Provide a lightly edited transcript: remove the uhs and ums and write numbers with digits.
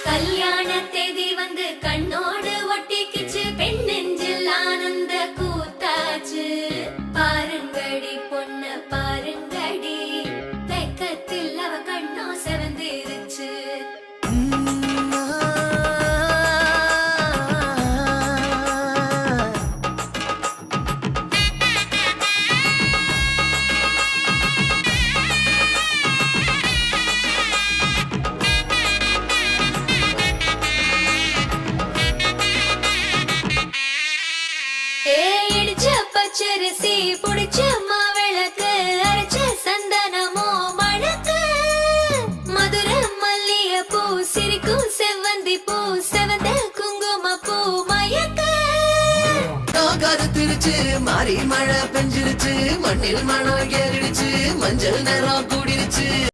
கல்யாண தேதி வந்து கண்ணோடு ஒட்டிக்கிச்சு, பெண் நெஞ்சில் ஆனந்த கூத்தாச்சு. பாருங்கடி பொண்ண பாருங்கடி, வெக்கத்தில் அவ கண்ணோ செவந்திருச்சு. பச்சரிசி புடிச்ச மாவிளக்கு, அரைச்ச சந்தனமோ மணக்கு. மதுர மல்லிய பூ சிரிக்கும் செவ்வந்தி பூ, செவந்த குங்கும பூ மயக்க. கருத்திருச்சு மாறி மழை பெஞ்சிருச்சு, மண்ணில் மணம் ஏறிடுச்சு, மஞ்சள் நிறம் கூடிருச்சு.